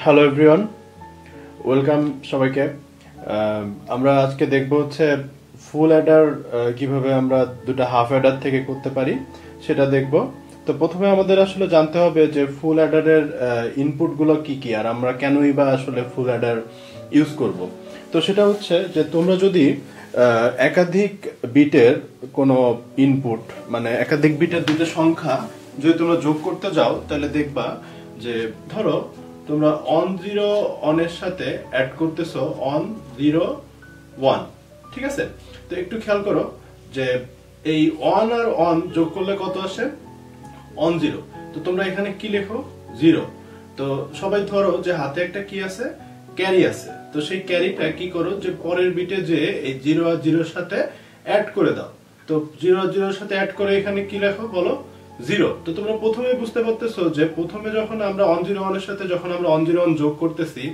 Hello everyone, welcome সবাইকে। আমরা আজকে দেখব হচ্ছে ফুল অ্যাডার কিভাবে আমরা দুটো হাফ অ্যাডার থেকে করতে পারি সেটা দেখব। তো প্রথমে আমাদের আসলে জানতে হবে যে ফুল অ্যাডারের ইনপুটগুলো কি কি আর আমরা কেনই বা আসলে ফুল অ্যাডার ইউজ করব। তো সেটা হচ্ছে যে তোমরা যদি একাধিক বিটের কোনো ইনপুট মানে একাধিক বিটের দুটো সংখ্যা যদি তোমরা যোগ করতে যাও তাহলে দেখবা যে ধরো তোমরা অন 0 অন এর সাথে অ্যাড করতেছো অন 0 1, ঠিক আছে? তো একটু খেয়াল করো যে এই অন আর অন যোগ করলে কত আসে? অন 0। তো তোমরা এখানে কি লেখো? 0। তো সবাই ধরো যে হাতে একটা কি আছে? ক্যারি আছে। তো সেই ক্যারিটা কি করো যে পরের বিটে যে এই 0 আর 0 এর সাথে অ্যাড করে দাও। তো 0 আর 0 এর সাথে অ্যাড করে এখানে কি লেখো বলো? 0। তো তোমরা প্রথমেই বুঝতে পারতেছো যে প্রথমে যখন আমরা অন 0 1 এর সাথে যখন আমরা অন 0 1 যোগ করতেছি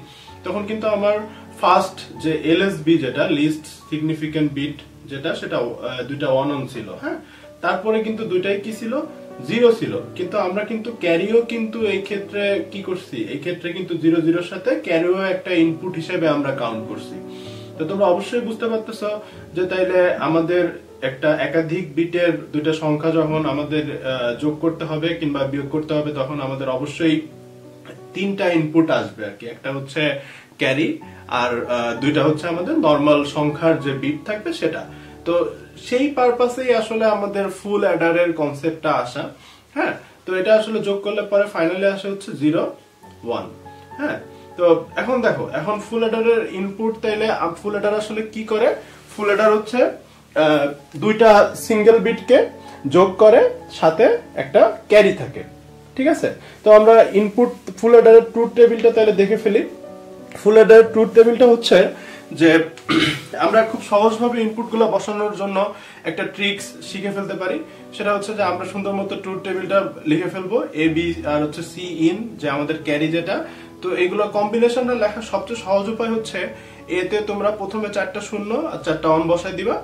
তখন কিন্তু আমার ফার্স্ট যে এলএসবি যেটা লিস্ট সিগনিফিকেন্ট বিট যেটা সেটা দুইটা 1 1 ছিল, হ্যাঁ? তারপরে কিন্তু দুইটাই কি ছিল? 0 ছিল। কিন্তু আমরা কিন্তু ক্যারিও কিন্তু এই ক্ষেত্রে কি করছি? এই ক্ষেত্রে কিন্তু 0 0 এর সাথে ক্যারিও একটা ইনপুট হিসেবে আমরা কাউন্ট করছি। তো তোমরা অবশ্যই বুঝতে পারতেছো যে তাইলে আমাদের একটা একাধিক বিটের দুইটা সংখ্যা যখন আমাদের যোগ করতে হবে কিংবা বিয়োগ করতে হবে তখন আমাদের অবশ্যই তিনটা ইনপুট আসবে আর কি। একটা হচ্ছে ক্যারি আর দুইটা হচ্ছে আমাদের নরমাল সংখ্যার যে বিট থাকবে সেটা। তো সেই পারপাসেই আসলে আমাদের ফুল অ্যাডারের কনসেপ্টটা আসা, হ্যাঁ? তো এটা আসলে যোগ করলে পরে ফাইনালি আসে হচ্ছে 0 1, হ্যাঁ? তো এখন দেখো, এখন ফুল অ্যাডারের ইনপুট তাইলে ফুল অ্যাডার আসলে কি করে? ফুল অ্যাডার হচ্ছে দুইটা সিঙ্গেল বিটকে যোগ করে সাথে একটা ক্যারি থাকে, ঠিক আছে? তো আমরা ইনপুট ফুল অ্যাডারের ট্রুথ টেবিলটা তাহলে দেখে ফেলি। ফুল অ্যাডারের ট্রুথ টেবিলটা হচ্ছে যে আমরা খুব সহজভাবে ইনপুটগুলো বসানোর জন্য একটা ট্রিক্স শিখে ফেলতে পারি। সেটা হচ্ছে যে আমরা সুন্দর মতো ট্রুথ টেবিলটা লিখে ফেলবো এ বি আর হচ্ছে সি ইন যে আমাদের ক্যারি যেটা। তো এইগুলো কম্বিনেশনটা লেখার সবচেয়ে সহজ উপায় হচ্ছে এতে তোমরা প্রথমে 4টা 0 আর 4টা 1 বসাই দিবা,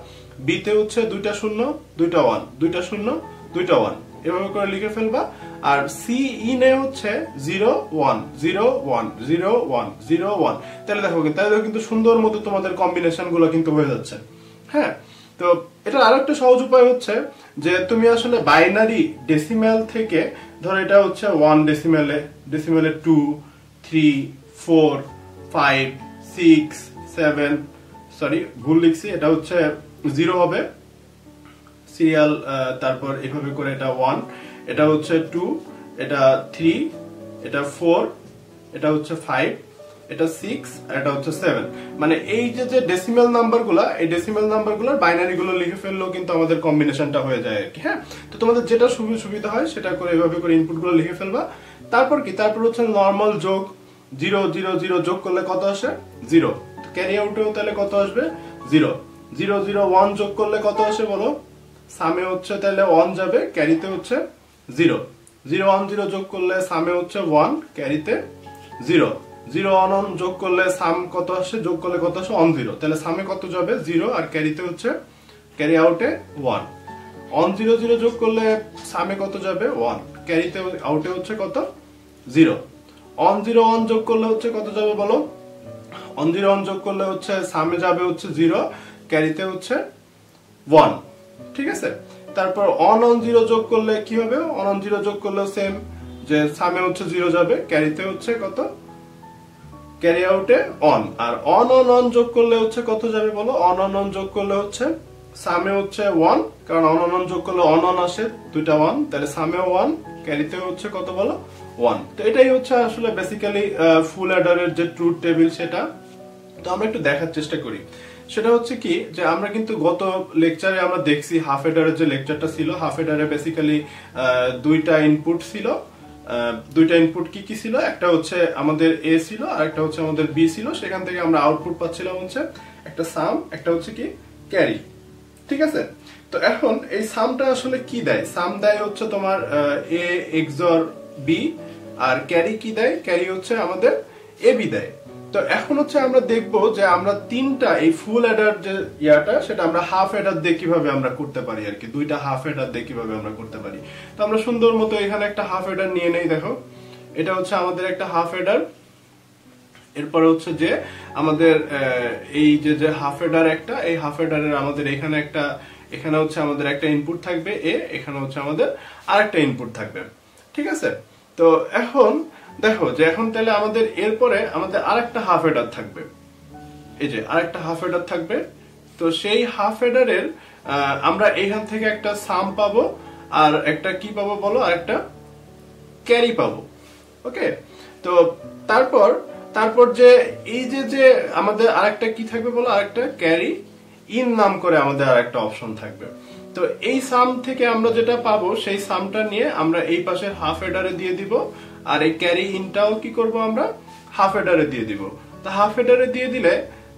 বি তে হচ্ছে 2টা 0 2টা 1 2টা 0 2টা 1 এভাবে করে লিখে ফেলবা। আর সি ইন এ হচ্ছে 0 1 0 1 0 1 0 1। তাহলে দেখো কিন্তু সুন্দর মতো তোমাদের কম্বিনেশন গুলো কিন্তু হয়ে যাচ্ছে, হ্যাঁ? তো এটা আরেকটা সহজ উপায় হচ্ছে যে তুমি আসলে বাইনারি ডেসিমেল থেকে ধরো এটা হচ্ছে 1 ডেসিমেলে 2 3 4 5 6 7, সরি ভুল লিখছি, এটা হচ্ছে 0 হবে সিরিয়াল, তারপর এভাবে করে এটা 1, এটা হচ্ছে 2, এটা 3, এটা 4, এটা হচ্ছে 5, এটা 6 আর এটা হচ্ছে 7। মানে এই যে যে ডেসিমেল নাম্বারগুলো, এই ডেসিমেল নাম্বারগুলোর বাইনারি গুলো লিখে ফেললেও কিন্তু আমাদের কম্বিনেশনটা হয়ে যায় আর কি, হ্যাঁ? তো তোমাদের যেটা সুবিধা হয় সেটা করে এভাবে করে ইনপুট গুলো লিখে ফেলবা। তারপর কি? তারপর হচ্ছে নরমাল যোগ, 0 0 0 যোগ করলে কত আসে? 0। ক্যারি আউটেও তাহলে কত আসবে? 0 0 0 1 যোগ করলে কত আসে বলো? সামে হচ্ছে তাহলে 1 যাবে, ক্যারিতে হচ্ছে 0 0 1 0 যোগ করলে সামে হচ্ছে 1, ক্যারিতে 0 0 1 1 যোগ করলে সাম কত আসে? যোগ করলে কত আসে? 1 0। তাহলে সামে কত যাবে? 0 আর ক্যারিতে হচ্ছে ক্যারি আউটে 1। 1 0 0 যোগ করলে সামে কত যাবে? 1, ক্যারিতে আউটে হচ্ছে কত? 0। 1 0 1 যোগ করলে হচ্ছে কত যাবে বলো? 1 0 1 যোগ করলে হচ্ছে সামে যাবে হচ্ছে 0, ক্যারিতে হচ্ছে 1, ঠিক আছে? তারপর অন 0 যোগ করলে কি হবে? অন 0 যোগ করলে সেম, যে সামে হচ্ছে 0 যাবে, ক্যারিতে হচ্ছে কত? ক্যারি আউটে অন। আর অন যোগ করলে হচ্ছে কত যাবে বলো? অন যোগ করলে হচ্ছে সামে হচ্ছে 1, কারণ অন যোগ করলে অন আসে দুইটা 1, তাহলে সামেও 1, ক্যারিতে হচ্ছে কত বলো? 1। তো এটাই হচ্ছে আসলে বেসিক্যালি ফুল অ্যাডারের যে ট্রুথ টেবিল সেটা। তো আমরা একটু দেখার চেষ্টা করি। সেটা হচ্ছে কি যে আমরা কিন্তু গত লেকচারে আমরা দেখছি হাফ এডারের যে লেকচারটা ছিল, হাফ এডারে বেসিক্যালি দুইটা ইনপুট ছিল। দুইটা ইনপুট কি কি ছিল? একটা হচ্ছে আমাদের এ ছিল আর একটা হচ্ছে আমাদের বি ছিল। সেখান থেকে আমরা আউটপুট পাচ্ছিলাম হচ্ছে একটা সাম, একটা হচ্ছে কি ক্যারি, ঠিক আছে? তো এখন এই সামটা আসলে কি দেয়? সাম দেয় হচ্ছে তোমার এ এক্সঅর বি, আর ক্যারি কি দেয়? ক্যারি হচ্ছে আমাদের এ বি দেয়। তো এখন হচ্ছে আমরা দেখবো যে আমরা তিনটা এই ফুল অ্যাডার যে ইয়াটা সেটা আমরা হাফ অ্যাডার দিয়ে কিভাবে আমরা করতে পারি আর কি, দুইটা হাফ অ্যাডার দিয়ে কিভাবে আমরা করতে পারি। তো আমরা সুন্দর মতো এখানে একটা হাফ অ্যাডার নিয়ে নেই। দেখো এটা হচ্ছে আমাদের একটা হাফ অ্যাডার, এরপরে হচ্ছে যে আমাদের এই যে হাফ হেডার একটা, এই হাফ হেডারের আমাদের এখানে হচ্ছে আমাদের একটা ইনপুট থাকবে এ, এখানে হচ্ছে আমাদের আরেকটা ইনপুট থাকবে, ঠিক আছে। তো এখন দেখো যে এখন তাহলে আমাদের এরপরে আমাদের আরেকটা হাফ হেডার থাকবে, এই যে আরেকটা হাফ হেডার থাকবে। তো সেই হাফ হেডারের আমরা এইখান থেকে একটা সাম পাবো, আর একটা কি পাবো বলো, আর একটা ক্যারি পাবো। ওকে, তো তারপর যে এই যে আমাদের আরেকটা কি থাকবে বলো, আরেকটা ক্যারি ইন নাম করে আমাদের আরেকটা অপশন থাকবে। তো এই সাম থেকে আমরা যেটা পাবো সেই সামটা নিয়ে আমরা এই পাশের হাফ হেডারে দিয়ে দিব, আর এই ক্যারি ইনটাও কি করব, আমরা হাফ হেডারে দিয়ে দিব। তো হাফ হেডারে দিয়ে দিলে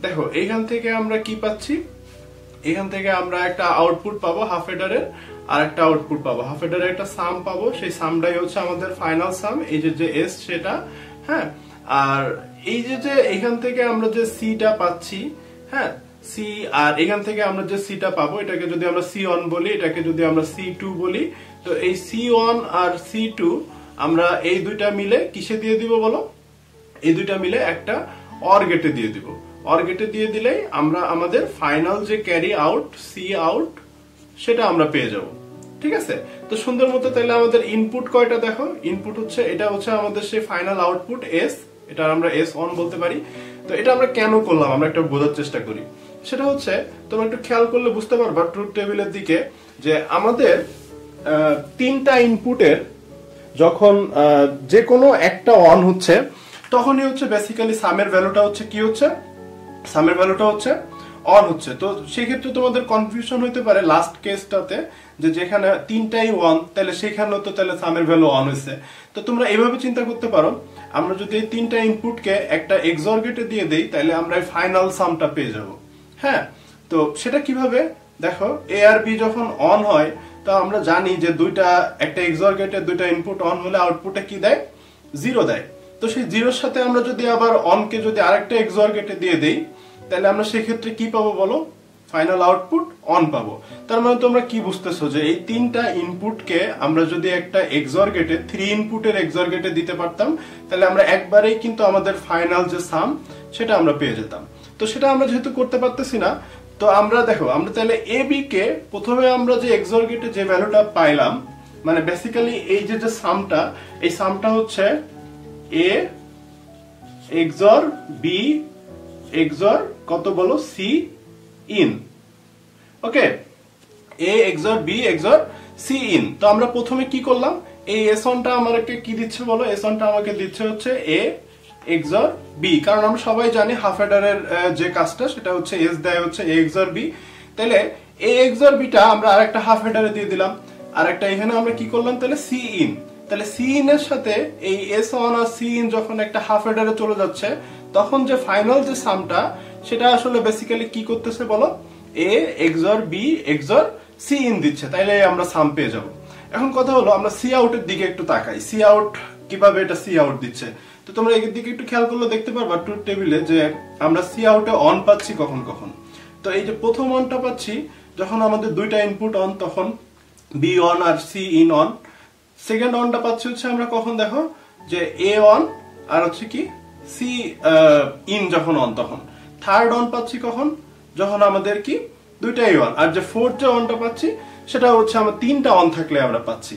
দেখো এইখান থেকে আমরা কি পাচ্ছি, এখান থেকে আমরা একটা আউটপুট পাবো হাফ হেডারের, আর একটা আউটপুট পাবো হাফ হেডারের, একটা সাম পাবো, সেই সামটাই হচ্ছে আমাদের ফাইনাল সাম, এই যে এস সেটা। হ্যাঁ, আর এই যে এখান থেকে আমরা যে সিটা পাচ্ছি, হ্যাঁ সি, আর এখান থেকে আমরা যে সিটা পাবো এটাকে যদি আমরা C1 বলি, এটাকে যদি আমরা C2 বলি, তো এই C1 আর C2 আমরা এই দুইটা মিলে কিসে দিয়ে দিব বলো, এই দুইটা মিলে একটা অর গেটে দিয়ে দিব। অর গেটে দিয়ে দিলেই আমরা আমাদের ফাইনাল যে ক্যারি আউট সি আউট সেটা আমরা পেয়ে যাব, ঠিক আছে। তো সুন্দর মতো তাহলে আমাদের ইনপুট কয়টা দেখো, ইনপুট হচ্ছে এটা হচ্ছে আমাদের সেই ফাইনাল আউটপুট এস, এটা আমরা S1 বলতে পারি। তো এটা আমরা কেন করলাম আমরা একটা বোঝার চেষ্টা করি, সেটা হচ্ছে তোমরা একটু খেয়াল করলে বুঝতে পারবা ট্রুথ টেবিলের দিকে, যে আমাদের তিনটা ইনপুটের যখন যে কোনো একটা অন হচ্ছে তখনই হচ্ছে বেসিক্যালি সামের ভ্যালুটা হচ্ছে কি হচ্ছে, সামের ভ্যালুটা হচ্ছে অন হচ্ছে। তো সেই ক্ষেত্রে তোমাদের কনফিউশন হইতে পারে লাস্ট কেসটাতে, যে যেখানে তিনটাই ওয়ান তাহলে সেখানেও তো তাহলে সামের ভ্যালু অন হয়েছে। তো তোমরা এইভাবে চিন্তা করতে পারো, আমরা যদি এই তিনটা ইনপুটকে একটা এক্সঅর গেটে দিয়ে দেই তাহলে আমরা ফাইনাল সামটা পেয়ে যাব। হ্যাঁ, তো সেটা কিভাবে দেখো, এ আর বি যখন অন হয় তো আমরা জানি যে একটা এক্সঅর গেটের দুইটা ইনপুট অন হলে আউটপুটে কি দেয়, 0 দেয়। তো সেই 0-র সাথে আমরা যদি আবার অনকে যদি আরেকটা এক্সঅর গেটে দিয়ে দেই তাহলে আমরা সেক্ষেত্রে কি পাবো বলো, ফাইনাল আউটপুট অন পাবো। তার মানে তোমরা কি বুঝতেছো যে এই তিনটা ইনপুটকে আমরা যদি একটা এক্সঅর গেটে 3 ইনপুটের এক্সঅর গেটে দিতে পারতাম তাহলে আমরা একবারেই কিন্তু আমাদের ফাইনাল যে সাম সেটা আমরা পেয়ে যেতাম। তো সেটা আমরা যেহেতু করতে পারতেছি না, তো আমরা দেখো আমরা তাহলে এ বি কে প্রথমে আমরা যে এক্সঅর গেটে যে ভ্যালুটা পাইলাম, মানে বেসিক্যালি এই যে সামটা, এই সামটা হচ্ছে এ এক্সঅর বি এক্সঅর কত বলো, C in. Okay, A XOR B XOR C in. তো আমরা প্রথমে কি করলাম, এই S1টা আমাকে কি দিচ্ছে বলো, S1টা আমাকে দিচ্ছে হচ্ছে এ এক্সঅর বি, কারণ আমরা সবাই জানি হাফ হেডারের যে কাজটা সেটা হচ্ছে এস দেয় হচ্ছে এ এক্সঅর বি। তাহলে এ এক্সঅর বিটা আমরা আরেকটা হাফ হেডারে দিয়ে দিলাম, আর একটা এখানে আমরা কি করলাম তাহলে সি ইন। তাহলে সি ইন এর সাথে এই S1 আর সি ইন যখন একটা হাফ হেডারে চলে যাচ্ছে তখন যে ফাইনাল যে সামটা সেটা আসলে বেসিক্যালি কি করতেছে বলো, এ XOR B XOR C in দিচ্ছে, তাইলে আমরা সাম পেয়ে যাব। এখন কথা হলো আমরা সি আউটের দিকে একটু তাকাই, সি আউট কিভাবে এটা সি আউট দিচ্ছে। তো তোমরা এর দিকে একটু খেয়াল করলে দেখতে পারবা ট্রুথ টেবিলে যে আমরা সি আউটে অন পাচ্ছি কখন কখন। তো এই যে প্রথম অনটা পাচ্ছি যখন আমাদের দুইটা ইনপুট অন তখন বি অন আর সি ইন অন। সেকেন্ড অনটা পাচ্ছি হচ্ছে আমরা কখন দেখো, যে এ অন আর হচ্ছে কি সি ইন যখন অন তখন। থার্ড অন পাচ্ছি কখন, যখন আমাদের কি দুইটাই অন। আর যে ফোর্থ যে অনটা পাচ্ছি সেটা হচ্ছে আমরা তিনটা অন থাকলে আমরা পাচ্ছি।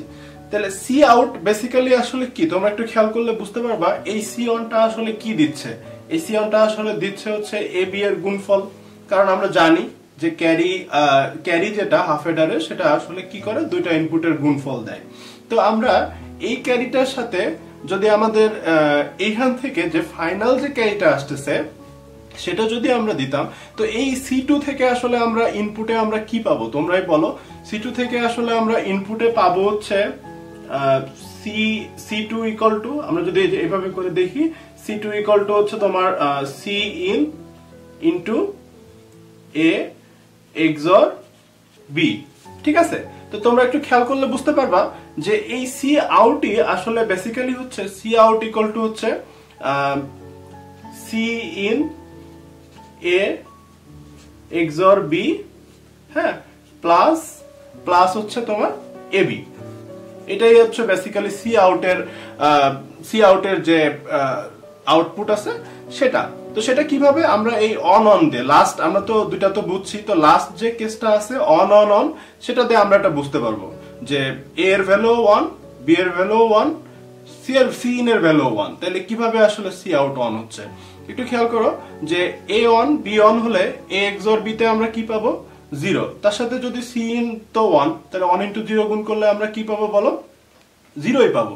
তাহলে সি আউট বেসিক্যালি আসলে কি তোমরা একটু খেয়াল করলে বুঝতে পারবা, এই সি অনটা আসলে কি দিচ্ছে। এই সি অনটা আসলে দিচ্ছে হচ্ছে এ বি এর গুণফল, কারণ আমরা জানি যে ক্যারি যেটা হাফ হেডারের সেটা আসলে কি করে, দুইটা ইনপুটের গুণফল দেয়। তো আমরা এই ক্যারিটার সাথে যদি আমাদের এইখান থেকে যে ফাইনাল যে ক্যারিটা আসতেছে সেটা যদি আমরা দিতাম, তো এই C2 থেকে আসলে আমরা ইনপুটে আমরা কি পাবো তোমরাই বলো। C2 থেকে আসলে আমরা ইনপুটে পাবো হচ্ছে C2 ইকুয়াল টু, আমরা যদি এইভাবে করে দেখি, C2 ইকুয়াল টু হচ্ছে তোমার C in into A এক্সঅর B, ঠিক আছে। তো তোমরা একটু খেয়াল করলে বুঝতে পারবা যে এই সি আউটই আসলে বেসিক্যালি হচ্ছে সি আউট ইকুয়াল টু হচ্ছে C in a XOR B, হ্যাঁ, প্লাস হচ্ছে তোমার এ বি। এটাই হচ্ছে বেসিক্যালি সি আউটের যে আউটপুট আছে সেটা। তো সেটা কিভাবে আমরা এই অন অন দিয়ে লাস্ট আমরা তো দুইটা তো বুঝছি, তো লাস্ট যে কেসটা আছে অন অন অন সেটা দিয়ে আমরা এটা বুঝতে পারবো যে এ এর ভ্যালু 1, বি এর ভ্যালু 1, সি ইন এর ভ্যালু 1। তাহলে কিভাবে আসলে সি আউট অন হচ্ছে একটু খেয়াল করো যে এ অন বি অন হলে এ এক্সর বি তে আমরা কি পাবো 0, তার সাথে যদি সি ইন তো 1, তাহলে 1 ইনটু 0 গুণ করলে আমরা কি পাবো বলো 0ই পাবো।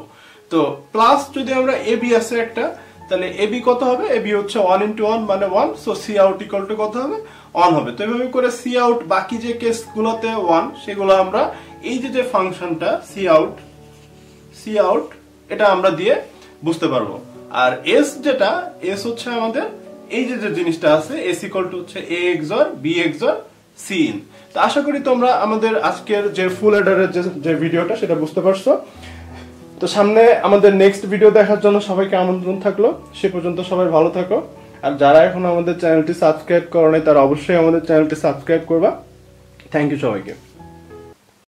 তো প্লাস যদি আমরা এ বি আছে একটা, তাহলে এ বি কত হবে, এ বি হচ্ছে 1 ইনটু 1 মানে 1, so C out equal to কত হবে 1 হবে। তো এইভাবে করে সি আউট বাকি যে কেসগুলোতে 1 সেগুলো আমরা এই যে ফাংশনটা সি আউট এটা আমরা দিয়ে বুঝতে পারবো। আর এস যেটা এস হচ্ছে আমাদের এই যে জিনিসটা আছে এস ইকুয়াল টু হচ্ছে A XOR B XOR C in. তো আশা করি তোমরা আমাদের আজকের যে ফুল অ্যাডারের যে ভিডিওটা সেটা বুঝতে পারছো। তো সামনে আমাদের নেক্সট ভিডিও দেখার জন্য সবাইকে আমন্ত্রণ থাকলো। সে পর্যন্ত সবাই ভালো থাকো। আর যারা এখন আমাদের চ্যানেলটি সাবস্ক্রাইব করো নাই তারা অবশ্যই আমাদের চ্যানেলটি সাবস্ক্রাইব করবা। থ্যাংক ইউ সবাইকে।